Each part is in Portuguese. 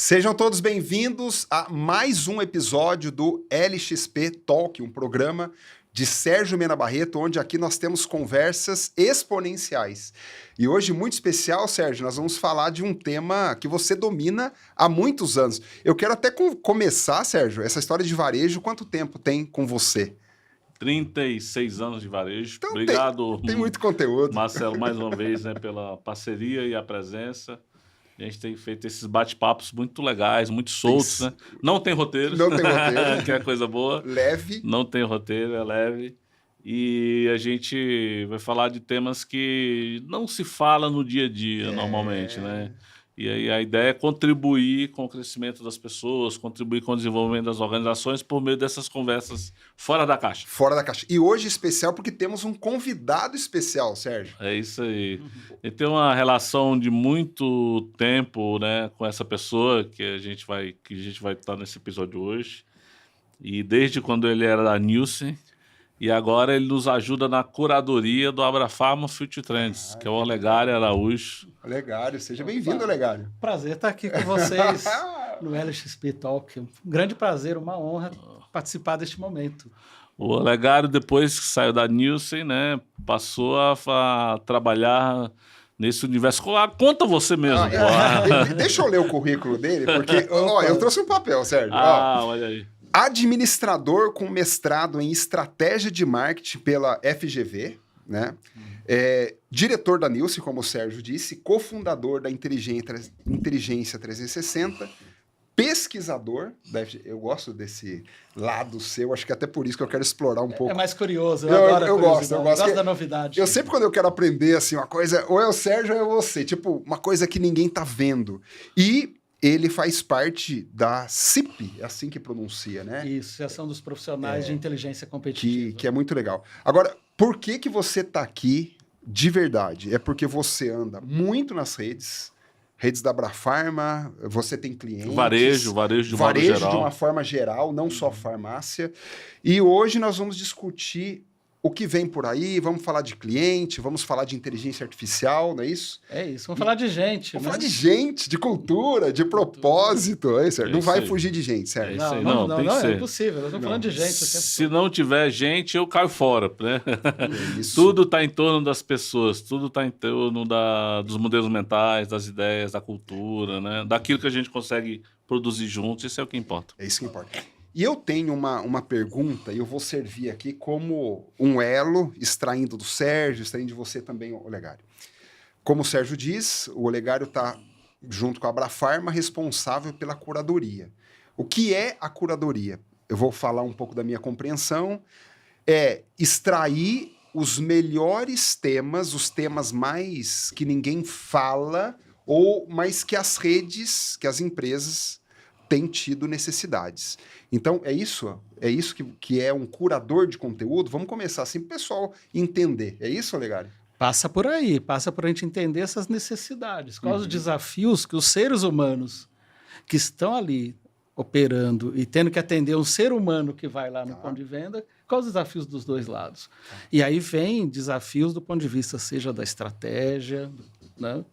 Sejam todos bem-vindos a mais um episódio do LXP Talk, um programa de Sérgio Mena Barreto, onde aqui nós temos conversas exponenciais. E hoje, muito especial, Sérgio, nós vamos falar de um tema que você domina há muitos anos. Eu quero até começar, Sérgio, essa história de varejo, quanto tempo tem com você? 36 anos de varejo. Então, Obrigado, tem muito conteúdo. Marcelo, mais uma vez, pela parceria e a presença. A gente tem feito esses bate-papos muito legais, muito soltos, né? Não tem roteiro. Não tem roteiro. Que é coisa boa. Leve. Não tem roteiro, é leve. E a gente vai falar de temas que não se fala no dia a dia, normalmente, né? E aí a ideia é contribuir com o crescimento das pessoas, contribuir com o desenvolvimento das organizações por meio dessas conversas fora da caixa. Fora da caixa. E hoje especial porque temos um convidado especial, Sérgio. É isso aí. Ele tem uma relação de muito tempo, né, com essa pessoa que a gente vai estar nesse episódio hoje. E desde quando ele era da Nielsen. E agora ele nos ajuda na curadoria do Abrafarma Future Trends, que é o Olegário Araújo. Olegário, seja bem-vindo, Olegário. Prazer estar aqui com vocês no LXP Talk. Um grande prazer, uma honra participar deste momento. O Olegário, depois que saiu da Nielsen, né, passou a trabalhar nesse universo. Conta você mesmo. Deixa eu ler o currículo dele, porque eu trouxe um papel, Sérgio. Olha aí. Administrador com mestrado em estratégia de marketing pela FGV, né? Diretor da Nielsen, como o Sérgio disse, cofundador da Inteligência 360, pesquisador da FGV. Eu gosto desse lado seu, acho que até por isso que eu quero explorar um pouco. É mais curioso, eu gosto da novidade. Eu sempre, quando eu quero aprender assim, uma coisa, ou é o Sérgio ou é você, tipo, uma coisa que ninguém tá vendo. E ele faz parte da CIP, é assim que pronuncia, né? Isso, Associação dos Profissionais de Inteligência Competitiva. Que é muito legal. Agora, por que você está aqui de verdade? É porque você anda muito nas redes da Abrafarma, você tem clientes... Varejo de uma forma geral, não só farmácia. E hoje nós vamos discutir o que vem por aí, vamos falar de cliente, vamos falar de inteligência artificial, não é isso? É isso, vamos falar de gente. Vamos falar de gente, de cultura, de propósito. É isso, não vai fugir de gente, Sérgio. Não, é impossível, nós estamos falando de gente. Se não tiver gente, eu caio fora, né? Tudo está em torno das pessoas, tudo está em torno dos modelos mentais, das ideias, da cultura, né? Daquilo que a gente consegue produzir juntos, isso é o que importa. É isso que importa. E eu tenho uma pergunta, e eu vou servir aqui como um elo, extraindo do Sérgio, extraindo de você também, Olegário. Como o Sérgio diz, o Olegário está, junto com a Abrafarma, responsável pela curadoria. O que é a curadoria? Eu vou falar um pouco da minha compreensão. É extrair os melhores temas, os temas mais que ninguém fala, mas que as redes, que as empresas têm tido necessidades. Então, é isso que é um curador de conteúdo? Vamos começar assim para o pessoal entender. É isso, Olegário? Passa por aí, passa por a gente entender essas necessidades. Quais os desafios que os seres humanos que estão ali operando e tendo que atender um ser humano que vai lá no ponto de venda, quais os desafios dos dois lados? E aí vem desafios do ponto de vista, seja da estratégia, né?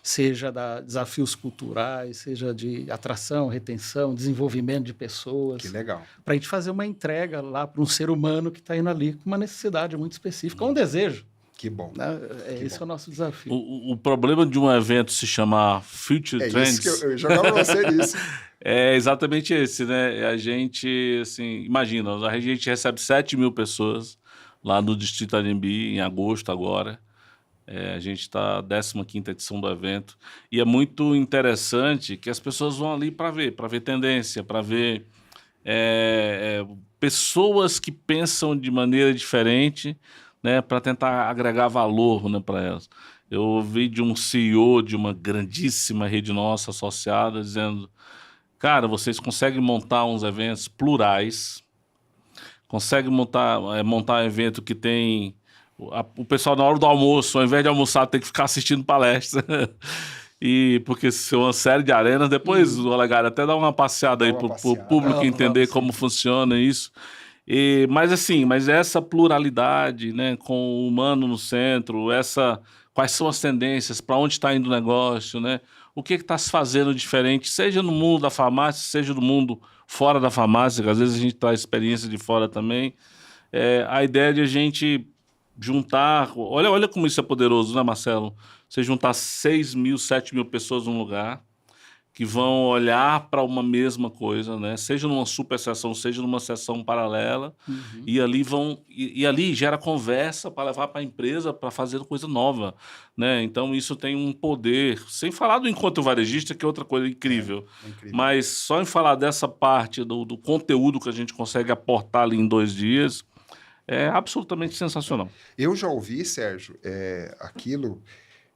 Seja desafios culturais, seja de atração, retenção, desenvolvimento de pessoas. Que legal. Para a gente fazer uma entrega lá para um ser humano que está indo ali com uma necessidade muito específica, um desejo. Que bom. Né? Esse é o nosso desafio. O problema de um evento se chamar Future Trends... É isso que eu jogava pra você nisso. É exatamente esse, né? A gente, assim, imagina, a gente recebe 7 mil pessoas lá no Distrito Anhembi, em agosto agora. A gente está na 15ª edição do evento. E é muito interessante que as pessoas vão ali para ver tendência, para ver pessoas que pensam de maneira diferente, né, para tentar agregar valor, né, para elas. Eu ouvi de um CEO de uma grandíssima rede nossa associada dizendo: cara, vocês conseguem montar uns eventos plurais, conseguem montar um evento que tem... O pessoal, na hora do almoço, ao invés de almoçar, tem que ficar assistindo palestra. Porque se é uma série de arenas, depois o Olegário até dá uma passeada aí para o público entender como funciona isso. Mas essa pluralidade, né, com o humano no centro, quais são as tendências, para onde está indo o negócio, né? o que está se fazendo diferente, seja no mundo da farmácia, seja no mundo fora da farmácia, que às vezes a gente traz experiência de fora também. A ideia de a gente juntar... Olha como isso é poderoso, né, Marcelo? Você juntar 6 mil, 7 mil pessoas num lugar que vão olhar para uma mesma coisa, né? Seja numa super sessão, seja numa sessão paralela, e ali gera conversa para levar para a empresa para fazer coisa nova, né? Então isso tem um poder, sem falar do encontro varejista, que é outra coisa incrível, incrível. Mas só em falar dessa parte do conteúdo que a gente consegue aportar ali em 2 dias, é absolutamente sensacional. Eu já ouvi, Sérgio, aquilo...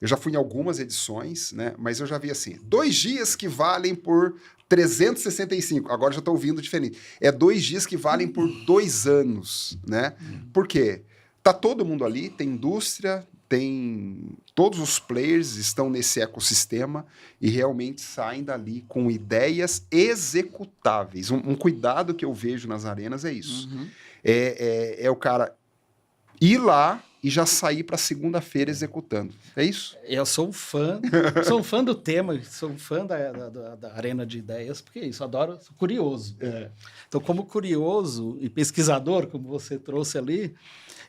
Eu já fui em algumas edições, né? Mas eu já vi assim, 2 dias que valem por 365. Agora já estou ouvindo diferente. 2 dias que valem por 2 anos, né? Por quê? Tá todo mundo ali, tem indústria, todos os players estão nesse ecossistema e realmente saem dali com ideias executáveis. Um cuidado que eu vejo nas arenas é isso. É o cara ir lá e já sair para segunda-feira executando. É isso? Eu sou um fã do tema, sou um fã da Arena de Ideias, porque é isso, adoro, sou curioso. Então, como curioso e pesquisador, como você trouxe ali,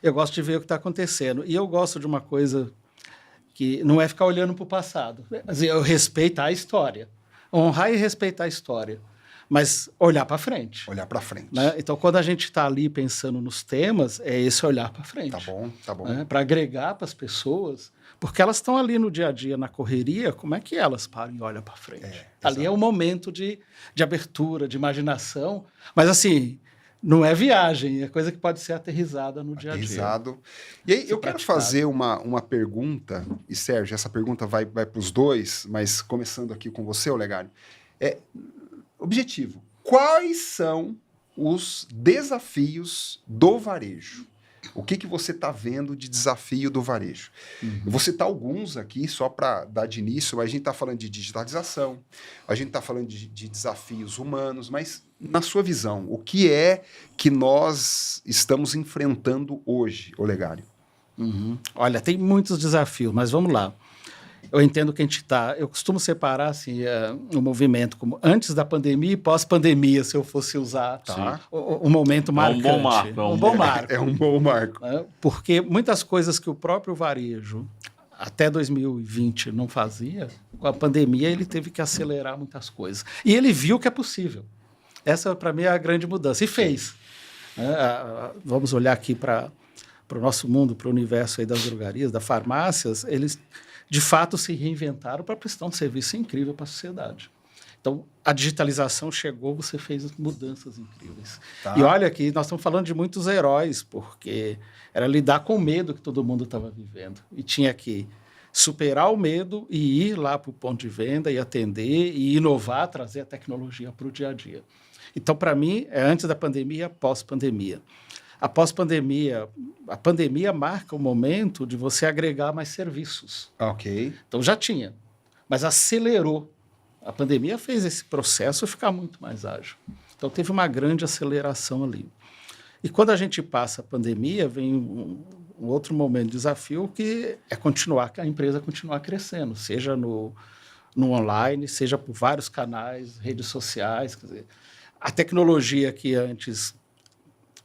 eu gosto de ver o que está acontecendo. E eu gosto de uma coisa que não é ficar olhando para o passado. Eu respeitar a história. Honrar e respeitar a história. Mas olhar para frente. Olhar para frente. Né? Então, quando a gente está ali pensando nos temas, é esse olhar para frente. Tá bom. Né? Para agregar para as pessoas, porque elas estão ali no dia a dia, na correria, como é que elas param e olham para frente? Ali é um momento de abertura, de imaginação, mas assim, não é viagem, é coisa que pode ser aterrizada no dia a dia. Aterrizado. E aí, eu quero fazer uma pergunta, e Sérgio, essa pergunta vai para os dois, mas começando aqui com você, Olegário. Objetivo. Quais são os desafios do varejo? O que você está vendo de desafio do varejo? Eu vou citar alguns aqui, só para dar de início, mas a gente está falando de digitalização, a gente está falando de desafios humanos, mas na sua visão, o que é que nós estamos enfrentando hoje, Olegário? Olha, tem muitos desafios, mas vamos lá. Eu entendo que a gente está... Eu costumo separar assim, o movimento como antes da pandemia e pós-pandemia, se eu fosse usar o momento marcante. É um bom marco. É um bom marco. Porque muitas coisas que o próprio varejo, até 2020, não fazia, com a pandemia ele teve que acelerar muitas coisas. E ele viu que é possível. Essa, para mim, é a grande mudança. E fez. Vamos olhar aqui para o nosso mundo, para o universo aí das drogarias, das farmácias, eles... de fato, se reinventaram para prestar um serviço incrível para a sociedade. Então, a digitalização chegou, você fez mudanças incríveis. E olha que nós estamos falando de muitos heróis, porque era lidar com o medo que todo mundo estava vivendo. E tinha que superar o medo e ir lá para o ponto de venda e atender e inovar, trazer a tecnologia para o dia a dia. Então, para mim, é antes da pandemia e pós-pandemia. A pós-pandemia, a pandemia marca o momento de você agregar mais serviços. Ok. Então já tinha, mas acelerou. A pandemia fez esse processo ficar muito mais ágil. Então teve uma grande aceleração ali. E quando a gente passa a pandemia, vem um outro momento de desafio que é a empresa continuar crescendo, seja no online, seja por vários canais, redes sociais. Quer dizer, a tecnologia que antes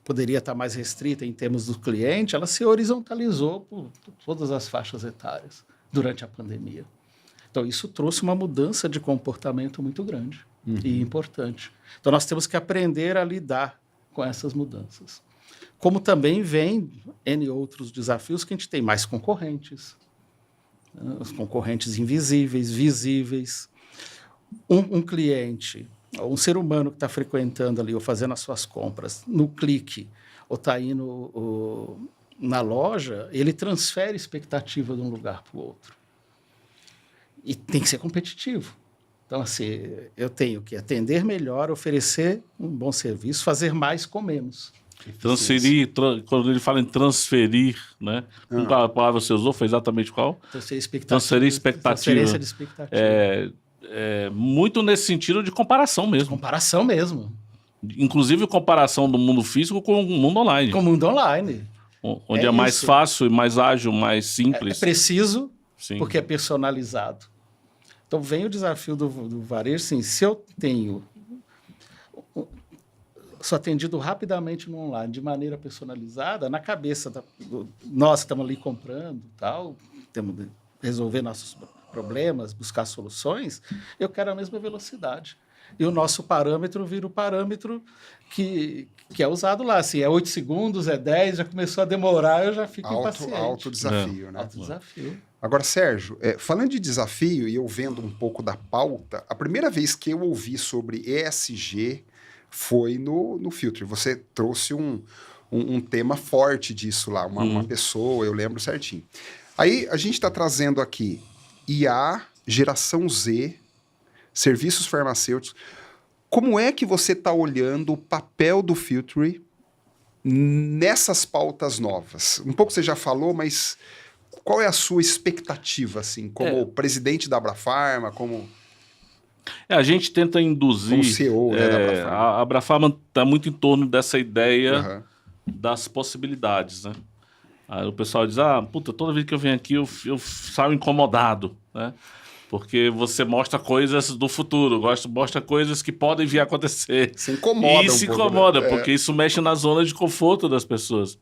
poderia estar mais restrita em termos do cliente, ela se horizontalizou por todas as faixas etárias durante a pandemia. Então, isso trouxe uma mudança de comportamento muito grande e importante. Então, nós temos que aprender a lidar com essas mudanças. Como também vem N outros desafios que a gente tem mais concorrentes, os concorrentes invisíveis, visíveis. Um cliente... um ser humano que está frequentando ali ou fazendo as suas compras no clique ou está indo na loja, ele transfere expectativa de um lugar para o outro. E tem que ser competitivo. Então, assim, eu tenho que atender melhor, oferecer um bom serviço, fazer mais com menos. Transferir, quando ele fala em transferir, né? A palavra que você usou foi exatamente qual? Transferir expectativa. Transferência de expectativa. Muito nesse sentido de comparação mesmo. Comparação mesmo. Inclusive comparação do mundo físico com o mundo online. Com o mundo online. Onde é mais fácil, mais ágil, mais simples. É preciso, Sim. porque é personalizado. Então, vem o desafio do varejo, sim, se eu sou atendido rapidamente no online, de maneira personalizada, na cabeça nós que estamos ali comprando, tal, temos de resolver nossos problemas, buscar soluções, eu quero a mesma velocidade. E o nosso parâmetro vira o parâmetro que é usado lá. Se é 8 segundos, é 10, já começou a demorar, eu já fico impaciente. Alto desafio, né? Alto desafio. Agora, Sérgio, falando de desafio, e eu vendo um pouco da pauta, a primeira vez que eu ouvi sobre ESG foi no Filtri. Você trouxe um tema forte disso lá, uma pessoa, eu lembro certinho. Aí, a gente está trazendo aqui IA, geração Z, serviços farmacêuticos. Como é que você está olhando o papel do Filtri nessas pautas novas? Um pouco você já falou, mas qual é a sua expectativa, assim, como presidente da Abrafarma, como... A gente tenta induzir... Como CEO, né, da Abrafarma. A Abrafarma está muito em torno dessa ideia das possibilidades, né? Aí o pessoal diz, puta, toda vez que eu venho aqui eu saio incomodado, né? Porque você mostra coisas do futuro, mostra coisas que podem vir a acontecer. Se incomoda e se incomoda, porque isso mexe na zona de conforto das pessoas.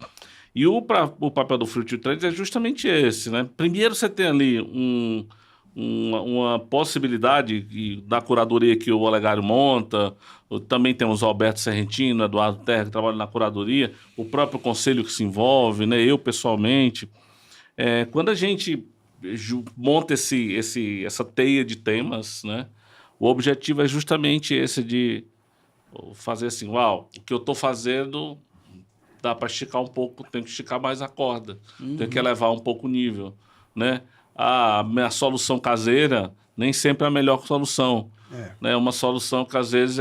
E o papel do Filtri Trends é justamente esse, né? Primeiro você tem ali uma possibilidade da curadoria que o Olegário monta, também temos o Alberto Serrentino, Eduardo Terra, que trabalham na curadoria, o próprio conselho que se envolve, né? Eu pessoalmente. Quando a gente monta essa teia de temas, né? O objetivo é justamente esse de fazer assim, o que eu estou fazendo dá para esticar um pouco, tem que esticar mais a corda, tem que elevar um pouco o nível, né? A minha solução caseira nem sempre é a melhor solução, né? Uma solução que às vezes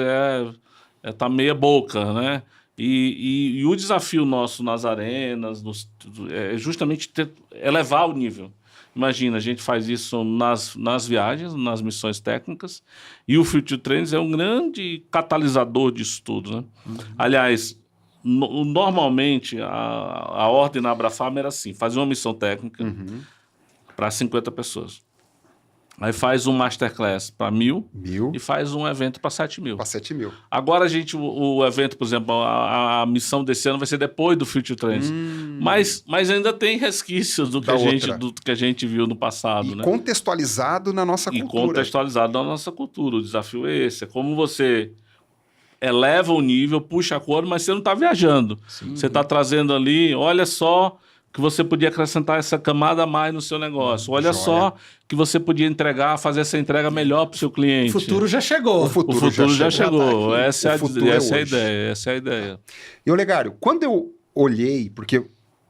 tá meia boca, né? E o desafio nosso nas arenas é justamente elevar o nível. Imagina, a gente faz isso nas viagens, nas missões técnicas, e o Filtri Trends é um grande catalisador disso tudo, né? Aliás, normalmente a ordem na Abrafarma era assim, fazer uma missão técnica para 50 pessoas. Aí faz um masterclass para 1.000 e faz um evento para 7.000. Para 7.000. Agora o evento, por exemplo, a missão desse ano vai ser depois do Filtri Trends. Mas ainda tem resquícios do que a gente viu no passado. E contextualizado na nossa cultura. E contextualizado na nossa cultura. O desafio é esse. É como você eleva o nível, puxa a cor, mas você não está viajando. Sim. Você está trazendo ali, olha só que você podia acrescentar essa camada a mais no seu negócio. Olha só que você podia fazer essa entrega melhor para o seu cliente. O futuro já chegou. O futuro já chegou. Essa é a ideia. E, Olegário, quando eu olhei, porque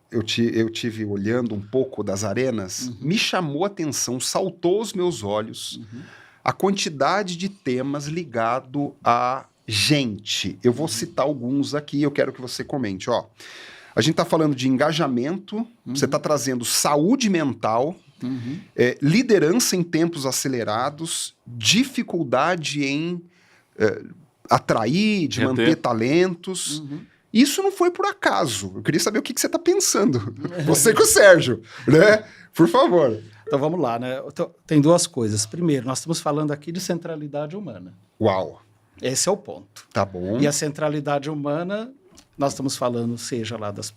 eu tive olhando um pouco das arenas, me chamou a atenção, saltou aos meus olhos a quantidade de temas ligado a gente. Eu vou citar alguns aqui, eu quero que você comente. A gente está falando de engajamento, você está trazendo saúde mental, liderança em tempos acelerados, dificuldade em atrair, de manter talentos. Isso não foi por acaso. Eu queria saber o que você está pensando. Você com o Sérgio, né? Por favor. Então vamos lá, né? Tem duas coisas. Primeiro, nós estamos falando aqui de centralidade humana. Uau! Esse é o ponto. Tá bom. E a centralidade humana, nós estamos falando, seja lá dos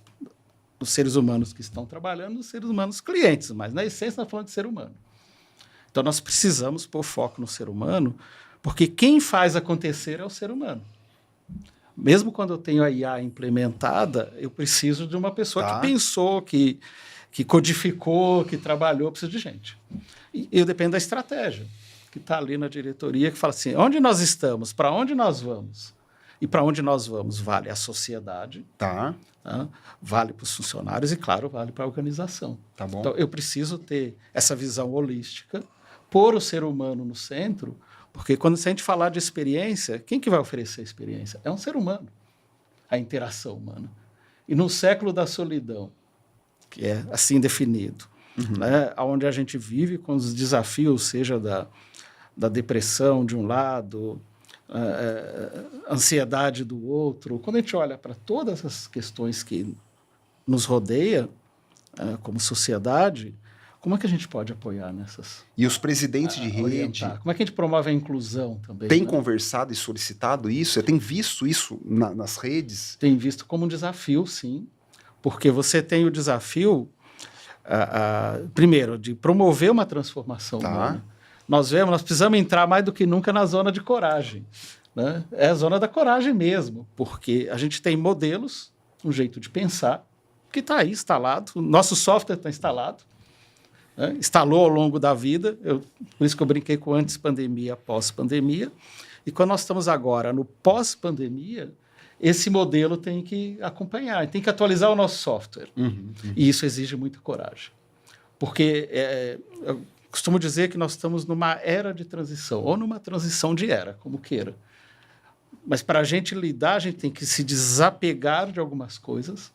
seres humanos que estão trabalhando, dos seres humanos clientes, mas na essência nós estamos falando de ser humano. Então nós precisamos pôr foco no ser humano, porque quem faz acontecer é o ser humano. Mesmo quando eu tenho a IA implementada, eu preciso de uma pessoa que pensou, que codificou, que trabalhou, eu preciso de gente. E eu dependo da estratégia, que está ali na diretoria, que fala assim, onde nós estamos, para onde nós vamos? E para onde nós vamos? Vale a sociedade, vale para os funcionários e, claro, vale para a organização. Tá bom. Então, eu preciso ter essa visão holística, pôr o ser humano no centro, porque quando a gente falar de experiência, quem que vai oferecer a experiência? É um ser humano, a interação humana. E no século da solidão, que é assim definido, né, onde a gente vive com os desafios, seja da depressão de um lado, ansiedade do outro. Quando a gente olha para todas as questões que nos rodeia como sociedade, Como é que a gente pode apoiar nessas? E os presidentes de rede Orientar? Como é que a gente promove a inclusão também? têm né? conversado e solicitado isso? Você tem visto isso nas redes? Tem visto como um desafio, sim, porque você tem o desafio, primeiro, de promover uma transformação Tá. humana. Nós precisamos entrar mais do que nunca na zona de coragem. Né? É a zona da coragem mesmo, porque a gente tem modelos, um jeito de pensar, que está aí instalado, o nosso software está instalado, né? Instalou ao longo da vida, por isso que eu brinquei com antes pandemia, pós-pandemia, e quando nós estamos agora no pós-pandemia, esse modelo tem que acompanhar, tem que atualizar o nosso software. E isso exige muita coragem. Porque eu costumo dizer que nós estamos numa era de transição, ou numa transição de era, como queira. Mas para a gente lidar, a gente tem que se desapegar de algumas coisas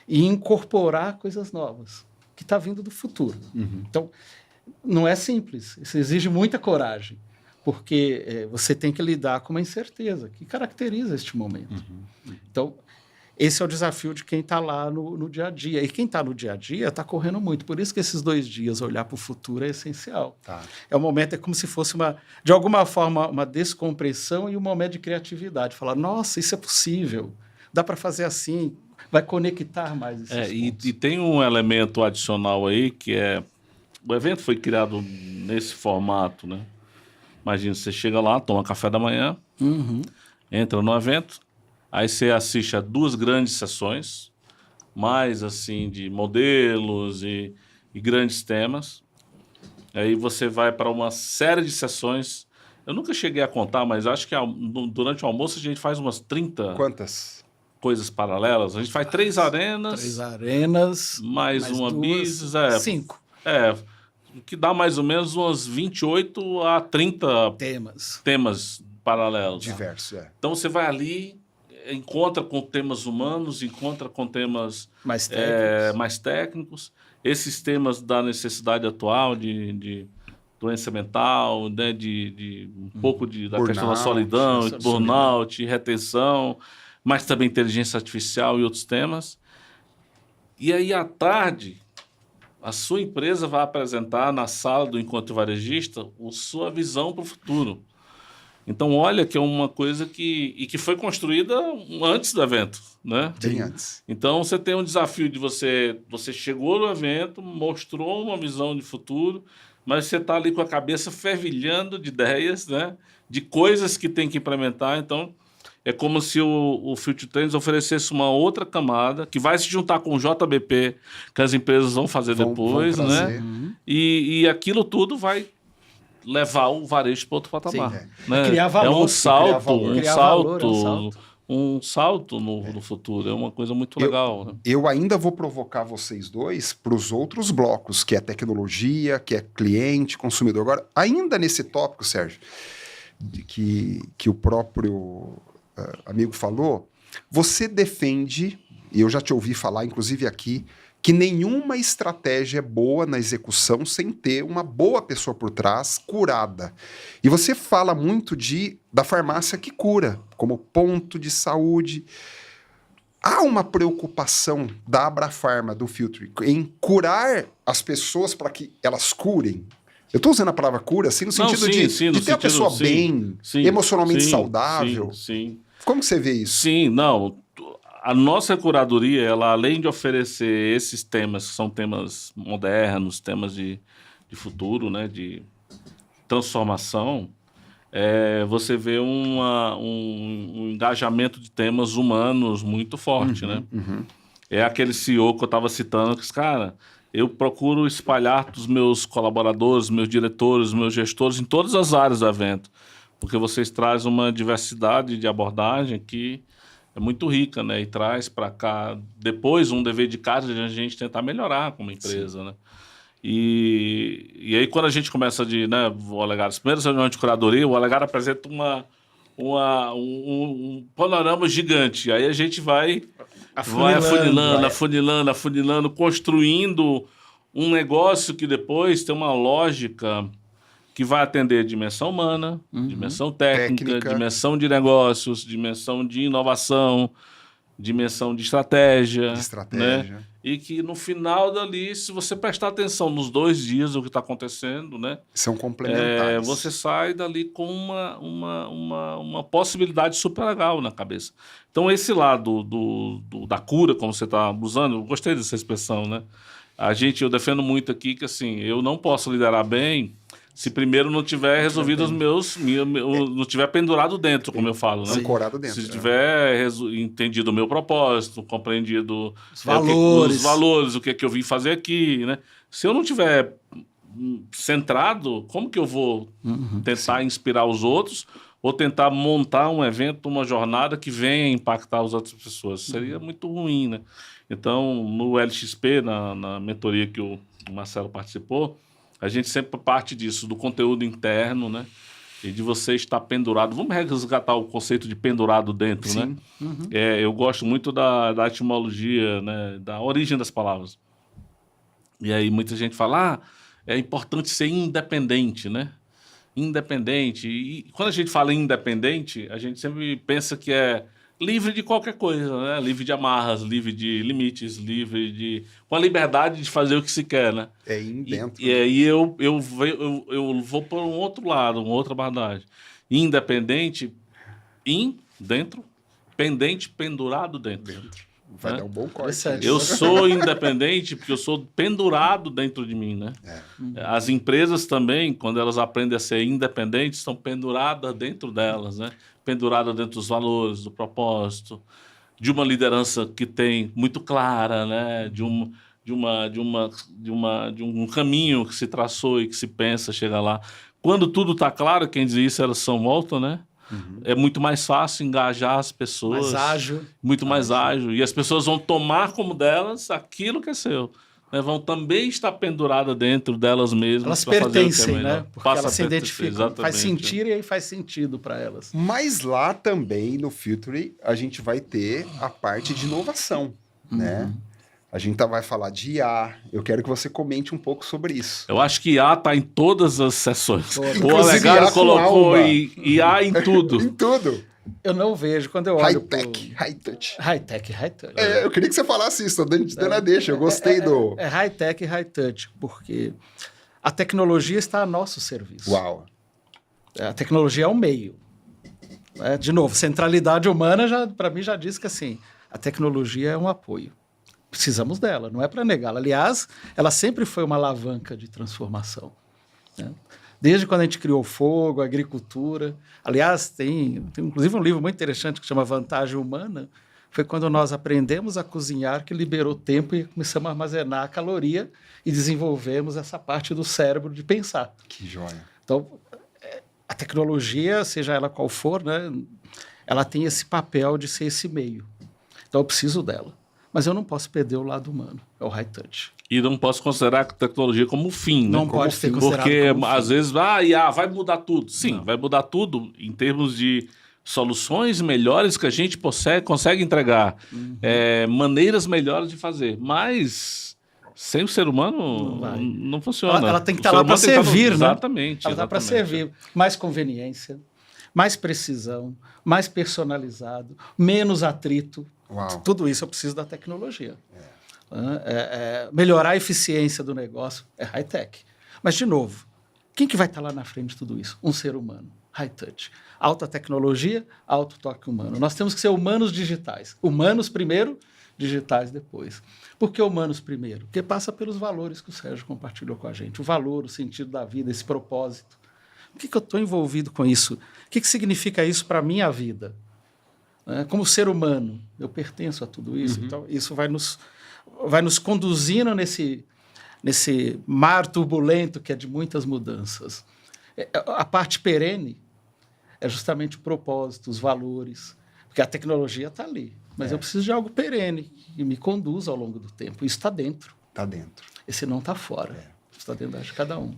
e incorporar coisas novas, que está vindo do futuro. Então, não é simples, isso exige muita coragem, porque você tem que lidar com uma incerteza que caracteriza este momento. Então, esse é o desafio de quem está lá no dia a dia. E quem está no dia a dia está correndo muito. Por isso que esses 2 dias, olhar para o futuro, é essencial. Tá. É um momento, é como se fosse, de alguma forma, uma descompressão e um momento de criatividade. Falar, nossa, isso é possível, dá para fazer assim, vai conectar mais esses pontos. E tem um elemento adicional aí, que é... O evento foi criado nesse formato, né? Imagina, você chega lá, toma café da manhã, entra no evento, aí você assiste a 2 grandes sessões, mais assim, de modelos e grandes temas. Aí você vai para uma série de sessões. Eu nunca cheguei a contar, mas acho que durante o almoço a gente faz umas 30 Quantas? coisas paralelas. A gente faz 3 arenas. 3 arenas. Mais uma 2, business. 5 que dá mais ou menos umas 28 a 30 temas paralelos. Diversos, Então você vai ali, encontra com temas humanos, encontra com temas mais técnicos. Esses temas da necessidade atual de doença mental, né, de um pouco da questão da solidão, burnout, retenção, mas também inteligência artificial e outros temas. E aí, à tarde, a sua empresa vai apresentar na sala do encontro varejista a sua visão para o futuro. Então, olha que é uma coisa que foi construída antes do evento, né? Bem antes. Então, você tem um desafio de você chegou no evento, mostrou uma visão de futuro, mas você está ali com a cabeça fervilhando de ideias, né? De coisas que tem que implementar. Então, é como se o Future Trends oferecesse uma outra camada que vai se juntar com o JBP, que as empresas vão fazer depois, né? E aquilo tudo vai levar o varejo para outro patamar. Sim, né? Criar valor. É um salto no futuro. É uma coisa muito legal. Né? Eu ainda vou provocar vocês dois para os outros blocos, que é tecnologia, que é cliente, consumidor. Agora, ainda nesse tópico, Sérgio, que o próprio amigo falou, você defende, e eu já te ouvi falar, inclusive aqui, que nenhuma estratégia é boa na execução sem ter uma boa pessoa por trás, curada. E você fala muito da farmácia que cura, como ponto de saúde. Há uma preocupação da Abrafarma, do Future, em curar as pessoas para que elas curem? Eu estou usando a palavra cura, assim, no sentido de ter a pessoa bem, emocionalmente saudável. Sim. Como que você vê isso? Sim, não. A nossa curadoria, ela, além de oferecer esses temas, que são temas modernos, temas de futuro, né, de transformação, você vê um engajamento de temas humanos muito forte, né? É aquele CEO que eu estava citando, que, cara, eu procuro espalhar dos meus colaboradores, meus diretores, meus gestores em todas as áreas do evento, porque vocês trazem uma diversidade de abordagem que é muito rica, né? E traz para cá, depois, um dever de casa de a gente tentar melhorar como empresa, né? E aí, quando a gente começa o Olegário, as primeiras reuniões de curadoria, o Olegário apresenta um panorama gigante. Aí a gente vai afunilando, construindo um negócio que depois tem uma lógica que vai atender dimensão humana, dimensão técnica, dimensão de negócios, dimensão de inovação, dimensão de estratégia. De estratégia. Né? E que no final dali, se você prestar atenção nos 2 dias do que está acontecendo, né? São complementares. Você sai dali com uma possibilidade super legal na cabeça. Então, esse lado da cura, como você está usando, eu gostei dessa expressão, né? Eu defendo muito aqui que, assim, eu não posso liderar bem se primeiro não tiver resolvido não tiver pendurado dentro, como eu falo, né? Ancorado dentro. Se tiver entendido o meu propósito, compreendido os valores, o que é que eu vim fazer aqui, né? Se eu não tiver centrado, como que eu vou tentar inspirar os outros ou tentar montar um evento, uma jornada que venha impactar as outras pessoas? Seria muito ruim, né? Então, no LXP, na mentoria que o Marcelo participou, a gente sempre parte disso, do conteúdo interno, né? E de você estar pendurado. Vamos resgatar o conceito de pendurado dentro, Sim. né? Eu gosto muito da etimologia, né? Da origem das palavras. E aí muita gente fala, é importante ser independente, né? Independente. E quando a gente fala independente, a gente sempre pensa que é livre de qualquer coisa, né? Livre de amarras, livre de limites, com a liberdade de fazer o que se quer, né? É ir dentro. E aí eu vou por um outro lado, uma outra abordagem. Independente, dentro, pendente, pendurado dentro. Vai dar um bom corte. Eu sou independente porque eu sou pendurado dentro de mim, né? As empresas também, quando elas aprendem a ser independentes, estão penduradas dentro delas, né? Penduradas dentro dos valores, do propósito, de uma liderança que tem muito clara, né? De um caminho que se traçou e que se pensa chegar lá. Quando tudo está claro, quem diz isso era São Walton, né? É muito mais fácil engajar as pessoas. Mais ágil. Muito mais ágil. E as pessoas vão tomar como delas aquilo que é seu. Né? Vão também estar penduradas dentro delas mesmas. Elas pertencem, né? Porque elas se identificam. Exatamente. Faz sentir e aí faz sentido para elas. Mas lá também, no Filtre, a gente vai ter a parte de inovação, né? A gente vai falar de IA. Eu quero que você comente um pouco sobre isso. Eu acho que IA está em todas as sessões. O Inclusive, Olegário IA com colocou alma. IA em tudo. Em tudo. Eu não vejo, quando eu olho High-tech, high-touch. High-tech. Eu queria que você falasse isso, tô dando a deixa, eu gostei do... É high-tech e high-touch, porque a tecnologia está a nosso serviço. Uau. A tecnologia é um meio. De novo, centralidade humana, para mim, já diz que assim, a tecnologia é um apoio. Precisamos dela, não é para negá-la. Aliás, ela sempre foi uma alavanca de transformação. Né? Desde quando a gente criou o fogo, a agricultura. Aliás, tem inclusive um livro muito interessante que chama Vantagem Humana. Foi quando nós aprendemos a cozinhar que liberou tempo e começamos a armazenar a caloria e desenvolvemos essa parte do cérebro de pensar. Que joia. Então, a tecnologia, seja ela qual for, né, ela tem esse papel de ser esse meio. Então, eu preciso dela. Mas eu não posso perder o lado humano, é o high touch. E não posso considerar a tecnologia como fim, né? Não pode ser considerado porque como às fim. vezes, vai mudar tudo. Sim, vai mudar tudo em termos de soluções melhores que a gente consegue entregar, maneiras melhores de fazer. Mas sem o ser humano não funciona. Ela tem que estar lá para servir, né? Exatamente. Ela está para servir. Mais conveniência, mais precisão, mais personalizado, menos atrito. Uau. Tudo isso eu preciso da tecnologia. Melhorar a eficiência do negócio é high-tech. Mas, de novo, quem que vai estar lá na frente de tudo isso? Um ser humano. High-touch. Alta tecnologia, alto toque humano. Nós temos que ser humanos digitais. Humanos primeiro, digitais depois. Por que humanos primeiro? Porque passa pelos valores que o Sérgio compartilhou com a gente. O valor, o sentido da vida, esse propósito. Por que eu estou envolvido com isso? O que significa isso para a minha vida? Como ser humano, eu pertenço a tudo isso. Então, isso vai nos conduzindo nesse mar turbulento que é de muitas mudanças. A parte perene é justamente o propósito, os valores, porque a tecnologia está ali, mas eu preciso de algo perene que me conduza ao longo do tempo. Isso está dentro. Está dentro. Esse não está fora. Está dentro de cada um.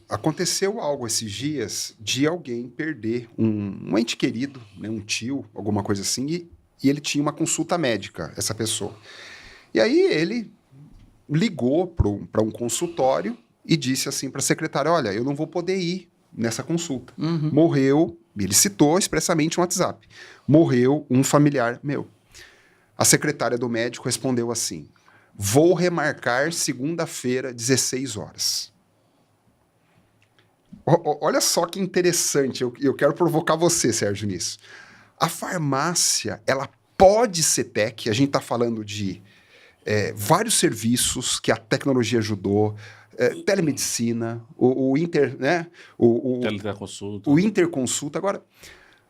Aconteceu algo esses dias de alguém perder um ente querido, né, um tio, alguma coisa assim, e ele tinha uma consulta médica, essa pessoa. E aí ele ligou para um consultório e disse assim para a secretária, olha, eu não vou poder ir nessa consulta. Morreu, ele citou expressamente no WhatsApp, morreu um familiar meu. A secretária do médico respondeu assim: vou remarcar segunda-feira, 16 horas. Olha só que interessante, eu quero provocar você, Sérgio, nisso. A farmácia, ela pode ser tech, a gente está falando de vários serviços que a tecnologia ajudou, telemedicina, o interconsulta. Agora,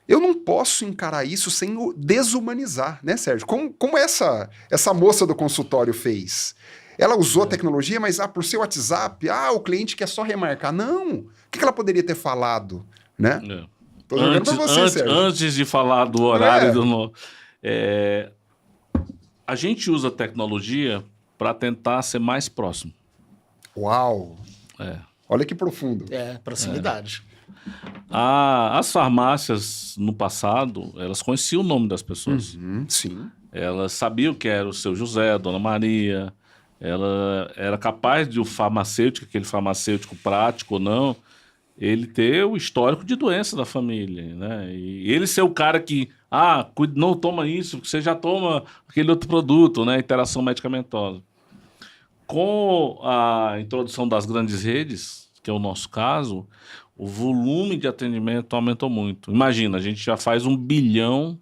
eu não posso encarar isso sem o desumanizar, né, Sérgio? Como essa moça do consultório fez? Ela usou a tecnologia, mas por seu WhatsApp, o cliente quer só remarcar. Não! O que ela poderia ter falado, né? Tô jogando pra você, Sérgio. Antes de falar do horário a gente usa a tecnologia para tentar ser mais próximo. Uau! Olha que profundo. Proximidade. As farmácias, no passado, elas conheciam o nome das pessoas. Sim. Elas sabiam que era o seu José, a Dona Maria. Ela era capaz de o farmacêutico, aquele farmacêutico prático ou não, ele ter o histórico de doença da família, né? E ele ser o cara que, não toma isso, porque você já toma aquele outro produto, né? Interação medicamentosa. Com a introdução das grandes redes, que é o nosso caso, o volume de atendimento aumentou muito. Imagina, a gente já faz 1 bilhão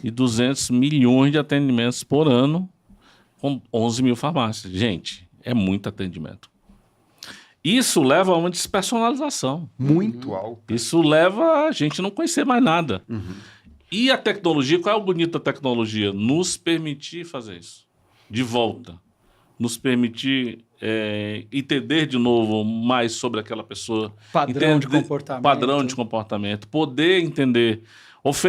e 200 milhões de atendimentos por ano com 11 mil farmácias. Gente, é muito atendimento. Isso leva a uma despersonalização. Muito alto. Isso leva a gente não conhecer mais nada. E a tecnologia, qual é o bonito da tecnologia? Nos permitir fazer isso. De volta. Nos permitir entender de novo mais sobre aquela pessoa. Padrão de comportamento. Padrão de comportamento. Poder entender...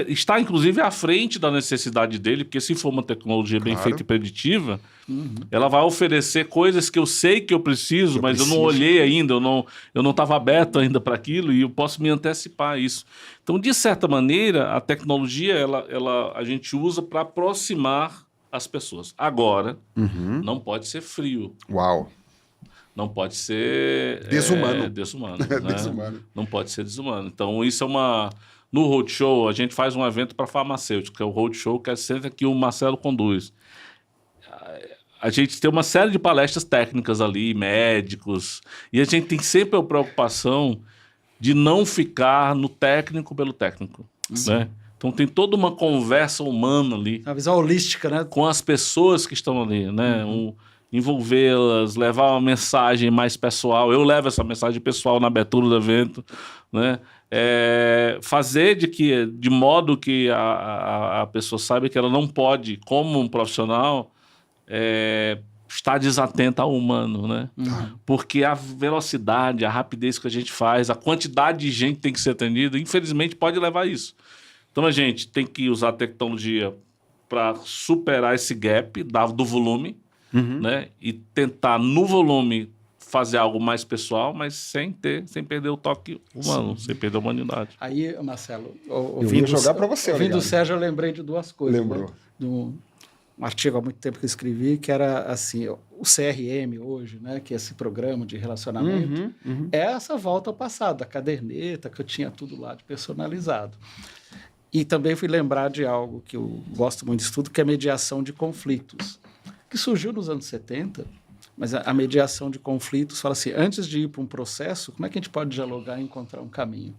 Está, inclusive, à frente da necessidade dele, porque se for uma tecnologia bem feita e preditiva, ela vai oferecer coisas que eu sei que eu preciso, mas eu não olhei ainda, eu não estava aberto ainda para aquilo e eu posso me antecipar a isso. Então, de certa maneira, a tecnologia a gente usa para aproximar as pessoas. Agora, não pode ser frio. Uau! Não pode ser... Desumano. Desumano, né? Desumano. Não pode ser desumano. Então, isso é uma... No Roadshow, a gente faz um evento para farmacêutico, que é o Roadshow, que é sempre que o Marcelo conduz. A gente tem uma série de palestras técnicas ali, médicos, e a gente tem sempre a preocupação de não ficar no técnico pelo técnico, né? Então tem toda uma conversa humana ali. Uma visão holística, né? Com as pessoas que estão ali, né? Envolvê-las, levar uma mensagem mais pessoal. Eu levo essa mensagem pessoal na abertura do evento, né? Fazer de modo que a pessoa saiba que ela não pode, como um profissional, estar desatenta ao humano, né? Porque a velocidade, a rapidez que a gente faz, a quantidade de gente que tem que ser atendida, infelizmente pode levar a isso. Então a gente tem que usar a tecnologia para superar esse gap do volume, né? E tentar no volume fazer algo mais pessoal, mas sem perder o toque humano, sem perder a humanidade. Aí, Marcelo, eu vim jogar para você. Ouvindo o Sérgio, eu lembrei de duas coisas. Lembrou? Né? De um artigo há muito tempo que eu escrevi, que era assim, o CRM hoje, né, que é esse programa de relacionamento, é essa volta ao passado, a caderneta, que eu tinha tudo lá de personalizado. E também fui lembrar de algo que eu gosto muito de estudo, que é a mediação de conflitos, que surgiu nos anos 70, mas a mediação de conflitos fala assim, antes de ir para um processo, como é que a gente pode dialogar e encontrar um caminho?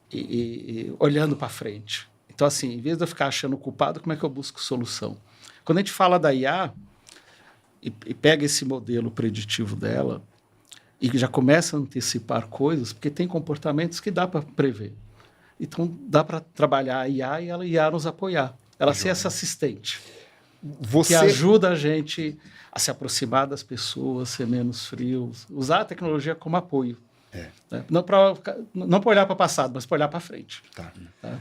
E olhando para frente. Então, assim, em vez de eu ficar achando culpado, como é que eu busco solução? Quando a gente fala da IA e pega esse modelo preditivo dela e já começa a antecipar coisas, porque tem comportamentos que dá para prever. Então, dá para trabalhar a IA e ela IA nos apoiar. Ela ser essa assistente. Que ajuda a gente a se aproximar das pessoas, ser menos frios, usar a tecnologia como apoio. Né? Não para olhar para o passado, mas para olhar para frente. Tá?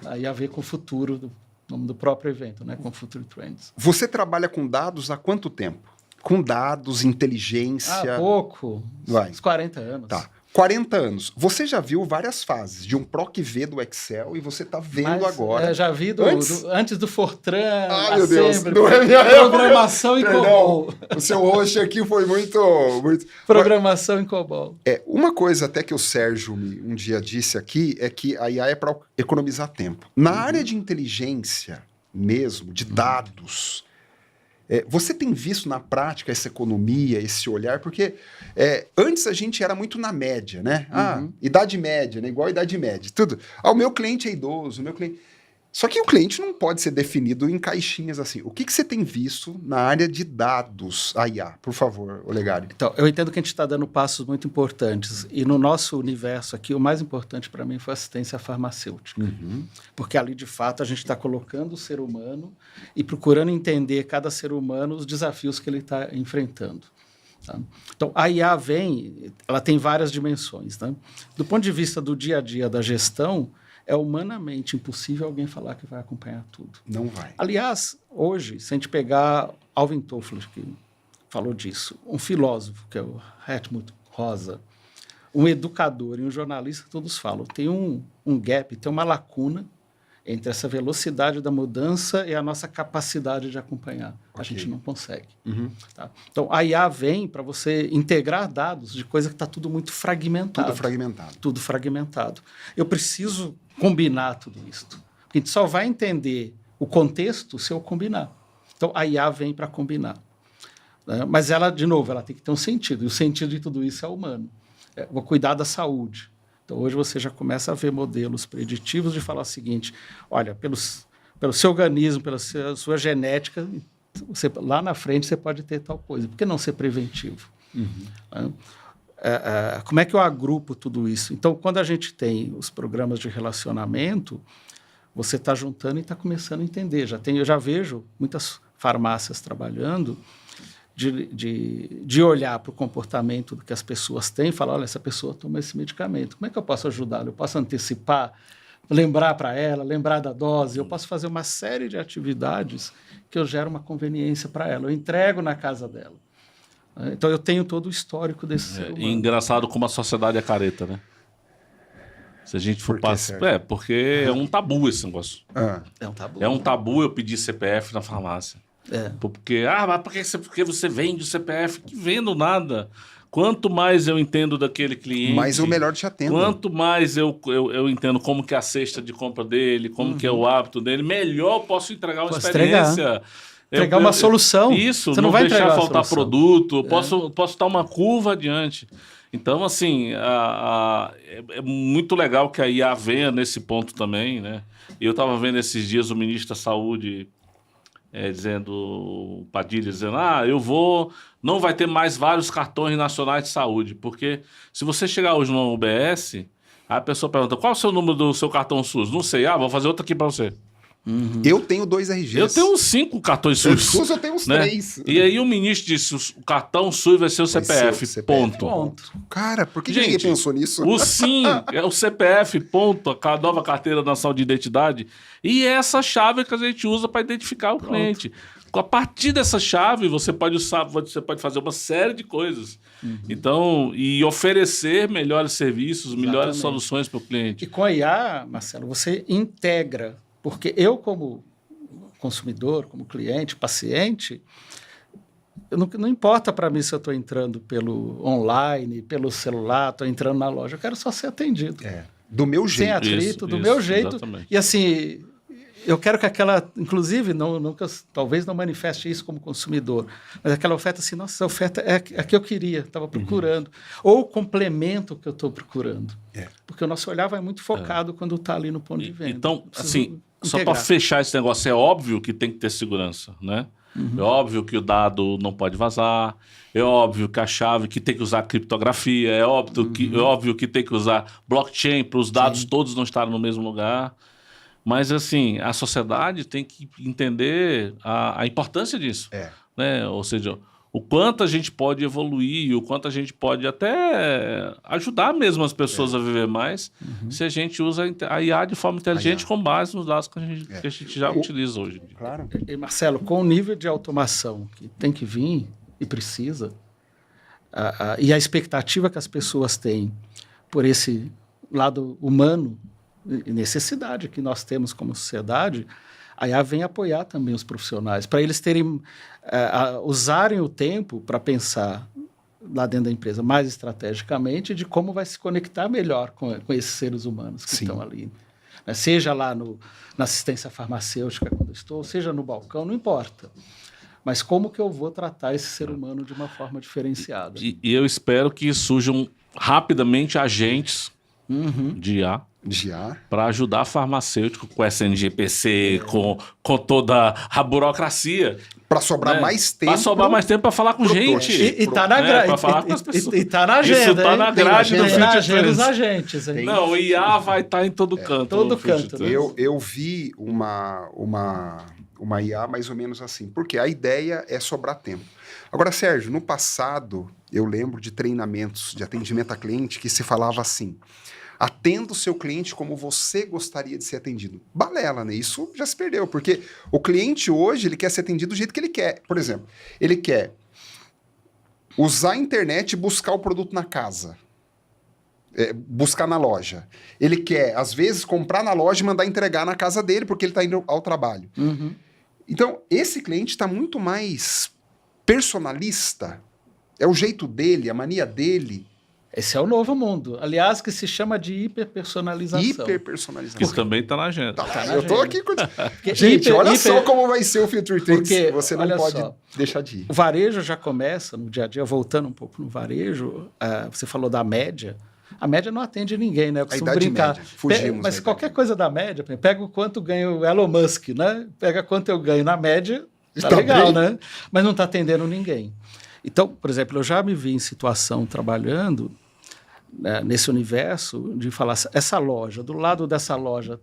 Aí a ver com o futuro, nome do próprio evento, né? Com Future Trends. Você trabalha com dados há quanto tempo? Com dados, inteligência... pouco. Uns 40 anos. Tá. 40 anos. Você já viu várias fases de um PROC-V do Excel e você está vendo agora. Já vi antes do Fortran, meu Deus. Programação em COBOL. O seu host aqui foi muito... Programação em COBOL. Uma coisa até que o Sérgio um dia disse aqui é que a IA é para economizar tempo. Na área de inteligência, mesmo, de dados. Você tem visto na prática essa economia, esse olhar? Porque antes a gente era muito na média, né? Idade média, né? Igual a idade média, tudo. O meu cliente é idoso, o meu cliente... Só que o cliente não pode ser definido em caixinhas assim. O que você tem visto na área de dados, a IA? Por favor, Olegário. Então, eu entendo que a gente está dando passos muito importantes. E no nosso universo aqui, o mais importante para mim foi a assistência farmacêutica. Porque ali, de fato, a gente está colocando o ser humano e procurando entender cada ser humano, os desafios que ele está enfrentando. Tá? Então, a IA ela tem várias dimensões. Tá? Do ponto de vista do dia a dia da gestão, é humanamente impossível alguém falar que vai acompanhar tudo. Não vai. Aliás, hoje, se a gente pegar Alvin Toffler, que falou disso, um filósofo, que é o Hartmut Rosa, um educador e um jornalista, todos falam, tem um gap, tem uma lacuna entre essa velocidade da mudança e a nossa capacidade de acompanhar. A gente não consegue. Tá? Então, a IA vem para você integrar dados de coisa que está tudo muito fragmentado. Tudo fragmentado. Tudo fragmentado. Eu preciso combinar tudo isso. Porque a gente só vai entender o contexto se eu combinar. Então, a IA vem para combinar. Né? Mas ela, de novo, ela tem que ter um sentido. E o sentido de tudo isso é humano. Vou cuidar da saúde. Então, hoje você já começa a ver modelos preditivos de falar o seguinte, olha, pelo seu organismo, pela sua genética, lá na frente você pode ter tal coisa. Por que não ser preventivo? Como é que eu agrupo tudo isso? Então, quando a gente tem os programas de relacionamento, você está juntando e está começando a entender. Eu já vejo muitas farmácias trabalhando de olhar para o comportamento que as pessoas têm e falar, olha, essa pessoa toma esse medicamento, como é que eu posso ajudá-la? Eu posso antecipar, lembrar para ela, lembrar da dose, eu posso fazer uma série de atividades que eu gero uma conveniência para ela, eu entrego na casa dela. Então, eu tenho todo o histórico desse ser humano. E engraçado como a sociedade é careta, né? Se a gente for passar... porque é um tabu esse negócio. É um tabu. É um tabu eu pedir CPF na farmácia. Porque, mas porque você vende o CPF? Que vendo nada. Quanto mais eu entendo daquele cliente... mais eu melhor te atendo. Quanto mais eu entendo como que é a cesta de compra dele, como que é o hábito dele, melhor eu posso entregar uma experiência... Entregar uma solução. Isso, você não vai deixar faltar produto, posso dar uma curva adiante. Então, assim, é muito legal que a IA venha nesse ponto também, né? Eu estava vendo esses dias o ministro da Saúde o Padilha dizendo, não vai ter mais vários cartões nacionais de saúde, porque se você chegar hoje no UBS, a pessoa pergunta, qual é o seu número do seu cartão SUS? Não sei, vou fazer outro aqui para você. Eu tenho 2 RGs. Eu tenho uns 5 cartões SUS. Eu tenho uns né? 3. E aí o ministro disse, o cartão SUS vai ser o CPF, ponto. Cara, por que ninguém pensou nisso? O SIM é o CPF, ponto, a nova carteira nacional de identidade. E é essa chave que a gente usa para identificar o cliente. A partir dessa chave, você pode fazer uma série de coisas. Então, e oferecer melhores serviços, melhores soluções para o cliente. E com a IA, Marcelo, você integra. Porque eu, como consumidor, como cliente, paciente, não importa para mim se eu estou entrando pelo online, pelo celular, estou entrando na loja, eu quero só ser atendido. Do meu jeito. Sem atrito, do meu jeito. Exatamente. E assim, eu quero que inclusive, talvez não manifeste isso como consumidor, mas aquela oferta assim, nossa, essa oferta é a que eu queria, estava procurando. Ou o complemento que eu estou procurando. Porque o nosso olhar vai muito focado quando está ali no ponto de venda. Então, assim, só para fechar esse negócio, é óbvio que tem que ter segurança, né? É óbvio que o dado não pode vazar, é óbvio que a chave que tem que usar criptografia, é óbvio que tem que usar blockchain para os dados todos não estarem no mesmo lugar. Mas, assim, a sociedade tem que entender a importância disso. Né? Ou seja, o quanto a gente pode evoluir, o quanto a gente pode até ajudar mesmo as pessoas a viver mais, se a gente usa a IA de forma inteligente com base nos dados que a gente já utiliza hoje. Claro. E, Marcelo, com o nível de automação que tem que vir e precisa, e a expectativa que as pessoas têm por esse lado humano, e necessidade que nós temos como sociedade, a IA vem apoiar também os profissionais, para eles usarem o tempo para pensar lá dentro da empresa mais estrategicamente de como vai se conectar melhor com esses seres humanos que estão ali. né? Seja lá na assistência farmacêutica quando eu estou, seja no balcão, não importa. Mas como que eu vou tratar esse ser humano de uma forma diferenciada? E eu espero que surjam rapidamente agentes de IA para ajudar farmacêutico com SNGPC, com toda a burocracia. Para sobrar né? mais tempo. Para sobrar mais tempo para falar com gente. E tá na grade. E tá na agenda. Isso tá na grade do Tem na agenda Future dos Trends. agentes. Hein? Não, o IA vai estar em todo canto. todo no Future canto, Trends. Eu vi uma IA mais ou menos assim, porque a ideia é sobrar tempo. Agora, Sérgio, no passado, eu lembro de treinamentos de atendimento a cliente que se falava assim: atenda o seu cliente como você gostaria de ser atendido. Balela, né? Isso já se perdeu, porque o cliente hoje, ele quer ser atendido do jeito que ele quer. Por exemplo, ele quer usar a internet e buscar o produto na casa. Buscar na loja. Ele quer, às vezes, comprar na loja e mandar entregar na casa dele, porque ele está indo ao trabalho. Então, esse cliente está muito mais personalista. É o jeito dele, a mania dele. Esse é o novo mundo. Aliás, que se chama de hiperpersonalização. Hiperpersonalização. Que também está na agenda. Tá, na eu tô agenda. aqui com... Gente, olha só hiper- como vai ser o Future Trends. Porque, Você não olha pode só, deixar de ir. O varejo já começa no dia a dia, voltando um pouco no varejo, você falou da média. A média não atende ninguém, né? Eu costumo idade brincar. média. Fugimos Mas da qualquer idade coisa da média, pega o quanto ganha o Elon Musk, né? Pega quanto eu ganho na média, tá Tá legal, bem. né? Mas não está atendendo ninguém. Então, por exemplo, eu já me vi em situação trabalhando nesse universo de falar, essa loja, do lado dessa loja,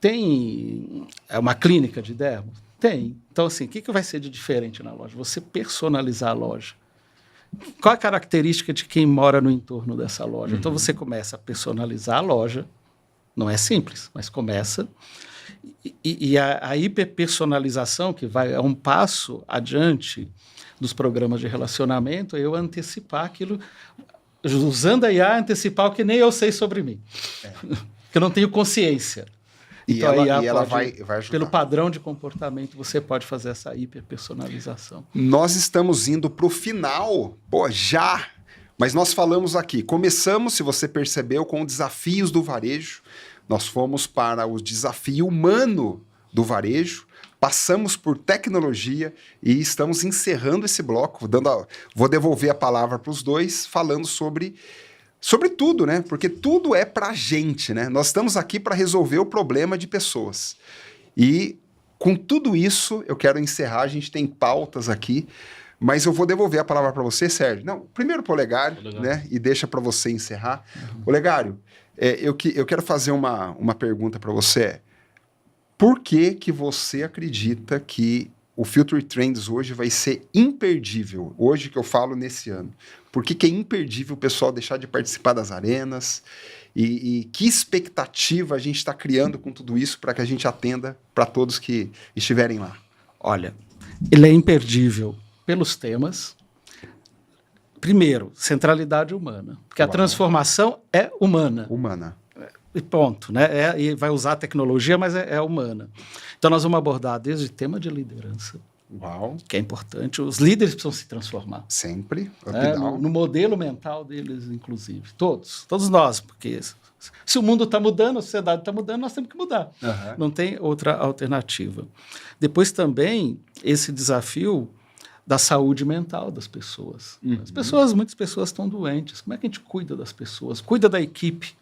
tem uma clínica de dermo? Tem. Então, assim, o que vai ser de diferente na loja? Você personalizar a loja. Qual a característica de quem mora no entorno dessa loja? Então, você começa a personalizar a loja. Não é simples, mas começa. E a hiperpersonalização, que é um passo adiante dos programas de relacionamento, é eu antecipar aquilo, usando a IA, antecipar o que nem eu sei sobre mim. Porque eu não tenho consciência. E Então, a IA ela pode, vai ajudar. pelo padrão de comportamento, você pode fazer essa hiperpersonalização. Nós estamos indo para o final, já. Mas nós falamos aqui, começamos, se você percebeu, com desafios do varejo. Nós fomos para o desafio humano do varejo, passamos por tecnologia e estamos encerrando esse bloco. Vou devolver a palavra para os dois, falando sobre tudo, né? Porque tudo é para a gente, né? Nós estamos aqui para resolver o problema de pessoas. E com tudo isso, eu quero encerrar. A gente tem pautas aqui, mas eu vou devolver a palavra para você, Sérgio. Não, primeiro para o Olegário, né? E deixa para você encerrar. Olegário, eu quero fazer uma pergunta para você. Por que você acredita que o Future Trends hoje vai ser imperdível? Hoje que eu falo nesse ano. Por que é imperdível o pessoal deixar de participar das arenas? E que expectativa a gente está criando com tudo isso para que a gente atenda para todos que estiverem lá? Olha, ele é imperdível pelos temas. Primeiro, centralidade humana. Porque a transformação é humana. Humana. E ponto, né? E vai usar a tecnologia, mas é humana. Então, nós vamos abordar desde tema de liderança, Uau. que é importante. Os líderes precisam se transformar. Sempre. No modelo mental deles, inclusive. Todos nós, porque se o mundo está mudando, a sociedade está mudando, nós temos que mudar. Não tem outra alternativa. Depois também, esse desafio da saúde mental das pessoas. Muitas pessoas estão doentes. Como é que a gente cuida das pessoas? Cuida da equipe,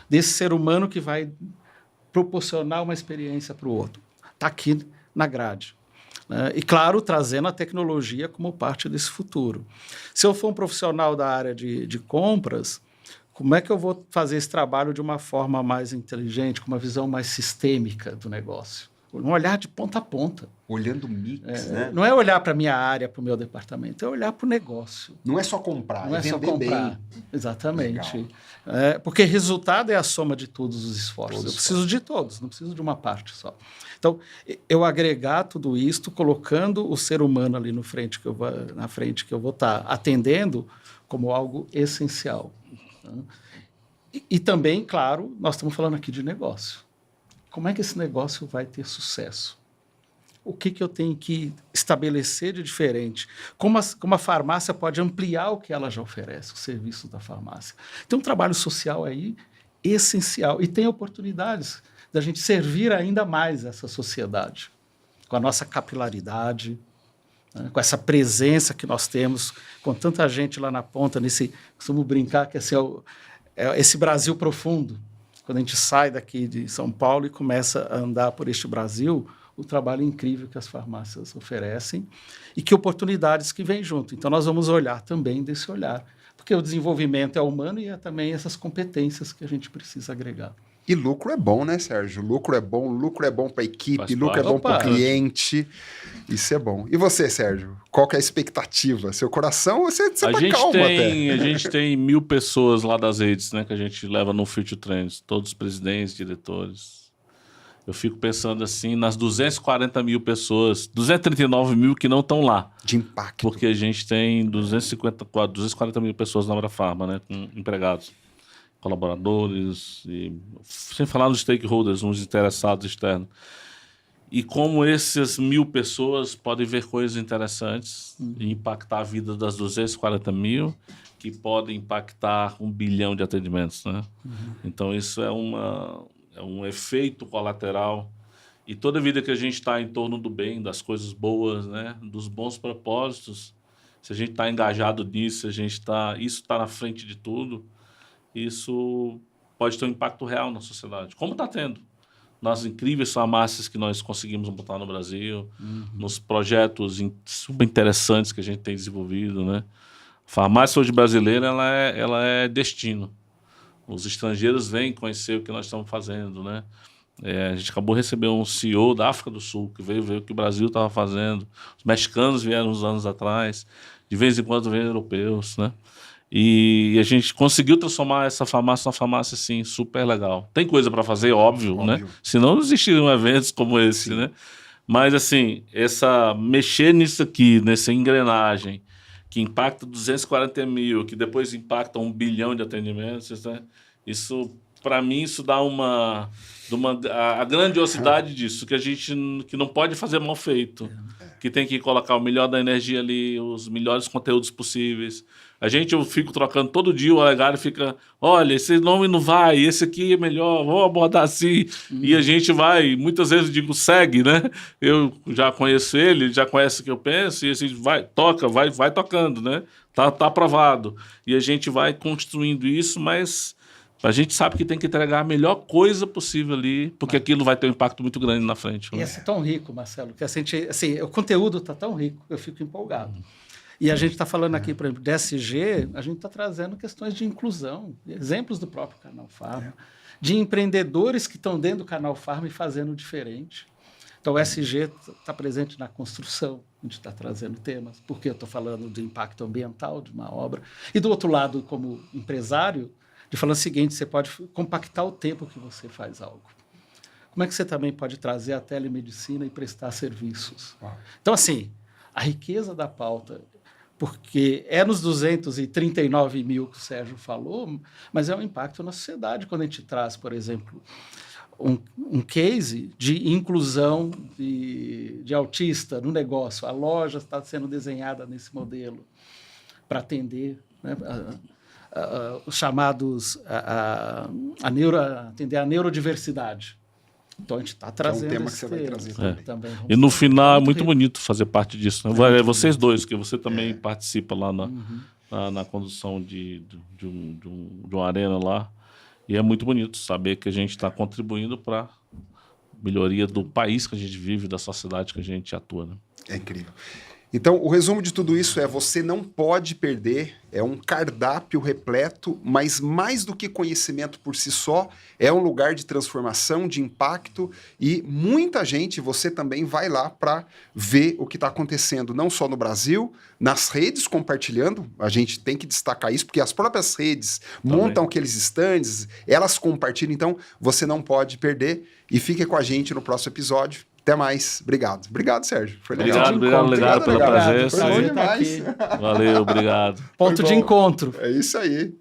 desse ser humano que vai proporcionar uma experiência para o outro. Está aqui na grade. E, claro, trazendo a tecnologia como parte desse futuro. Se eu for um profissional da área de compras, como é que eu vou fazer esse trabalho de uma forma mais inteligente, com uma visão mais sistêmica do negócio? Um olhar de ponta a ponta. Olhando o mix, né? Não é olhar para a minha área, para o meu departamento, é olhar para o negócio. Não é só comprar, Não é só vender comprar. bem. Exatamente. Porque resultado é a soma de todos os esforços. Todos Eu preciso de todos, não preciso de uma parte só. Então, eu agregar tudo isto, colocando o ser humano ali na frente que eu vou estar atendendo como algo essencial. E também, claro, nós estamos falando aqui de negócio. Como é que esse negócio vai ter sucesso? O que eu tenho que estabelecer de diferente? Como a farmácia pode ampliar o que ela já oferece, o serviço da farmácia? Tem um trabalho social aí essencial e tem oportunidades. da gente servir ainda mais essa sociedade, com a nossa capilaridade, né, com essa presença que nós temos, com tanta gente lá na ponta, costumo brincar que esse esse Brasil profundo. Quando a gente sai daqui de São Paulo e começa a andar por este Brasil, o trabalho incrível que as farmácias oferecem e que oportunidades que vêm junto. Então, nós vamos olhar também desse olhar, porque o desenvolvimento é humano e é também essas competências que a gente precisa agregar. E lucro é bom, né, Sérgio? Lucro é bom para a equipe, lucro é bom para o cliente. Isso é bom. E você, Sérgio? Qual que é a expectativa? Seu coração, você tá calmo até. A gente tem 1.000 pessoas lá das redes, né, que a gente leva no Future Trends, todos os presidentes, diretores. Eu fico pensando assim, nas 240 mil pessoas, 239 mil que não estão lá. De impacto. Porque a gente tem 240 mil pessoas na Abrafarma, né, com empregados, colaboradores, e, sem falar nos stakeholders, uns interessados externos. E como essas 1.000 pessoas podem ver coisas interessantes e impactar a vida das 240 mil, que podem impactar 1 bilhão de atendimentos, né? Então, isso é um efeito colateral. E toda vida que a gente está em torno do bem, das coisas boas, né, dos bons propósitos, se a gente está engajado nisso, isso está na frente de tudo, isso pode ter um impacto real na sociedade, como está tendo nas incríveis farmácias que nós conseguimos botar no Brasil, nos projetos super interessantes que a gente tem desenvolvido, né? A farmácia hoje brasileira, ela é destino. Os estrangeiros vêm conhecer o que nós estamos fazendo, né? A gente acabou de receber um CEO da África do Sul, que veio ver o que o Brasil estava fazendo. Os mexicanos vieram uns anos atrás. De vez em quando vêm europeus, né? E a gente conseguiu transformar essa farmácia numa farmácia, assim, super legal. Tem coisa para fazer, óbvio, né? Senão não existiriam eventos como esse, né? Mas, assim, mexer nisso aqui, nessa engrenagem, que impacta 240 mil, que depois impacta 1 bilhão de atendimentos, né? Isso, para mim, isso dá a grandiosidade disso, que não pode fazer mal feito, que tem que colocar o melhor da energia ali, os melhores conteúdos possíveis. Eu fico trocando todo dia, o Olegário fica, olha, esse nome não vai, esse aqui é melhor, vamos abordar assim. E a gente vai, muitas vezes eu digo, segue, né? Eu já conheço ele já conhece o que eu penso, e assim, vai tocando, né? Tá aprovado. E a gente vai construindo isso, mas a gente sabe que tem que entregar a melhor coisa possível ali, porque aquilo vai ter um impacto muito grande na frente. E é tão rico, Marcelo, que assim, o conteúdo está tão rico que eu fico empolgado. E a gente está falando aqui, por exemplo, de SG, a gente está trazendo questões de inclusão, exemplos do próprio Canal Farma, de empreendedores que estão dentro do Canal Farma e fazendo diferente. Então, o SG está presente na construção, a gente está trazendo temas, porque eu estou falando do impacto ambiental de uma obra. E do outro lado, como empresário, de falar o seguinte, você pode compactar o tempo que você faz algo. Como é que você também pode trazer a telemedicina e prestar serviços? Então, assim, a riqueza da pauta, porque é nos 239 mil que o Sérgio falou, mas é um impacto na sociedade quando a gente traz, por exemplo, um case de inclusão de autista no negócio. A loja está sendo desenhada nesse modelo para atender, né, os chamados atender a neurodiversidade. Então a gente está trazendo tema que você vai trazer também. E no final é muito bonito fazer parte disso, né? Vocês dois, que você também participa lá na condução de uma arena lá. E é muito bonito saber que a gente está contribuindo para a melhoria do país que a gente vive, da sociedade que a gente atua, né? É incrível. Então, o resumo de tudo isso é: você não pode perder, é um cardápio repleto, mas mais do que conhecimento por si só, é um lugar de transformação, de impacto, e muita gente, você também vai lá para ver o que está acontecendo, não só no Brasil, nas redes compartilhando, a gente tem que destacar isso, porque as próprias redes montam aqueles stands, elas compartilham, então você não pode perder, e fique com a gente no próximo episódio. Até mais. Obrigado. Obrigado, Sérgio. Foi legal. Obrigado pela presença. Foi bom demais. Valeu, obrigado. Ponto de encontro. É isso aí.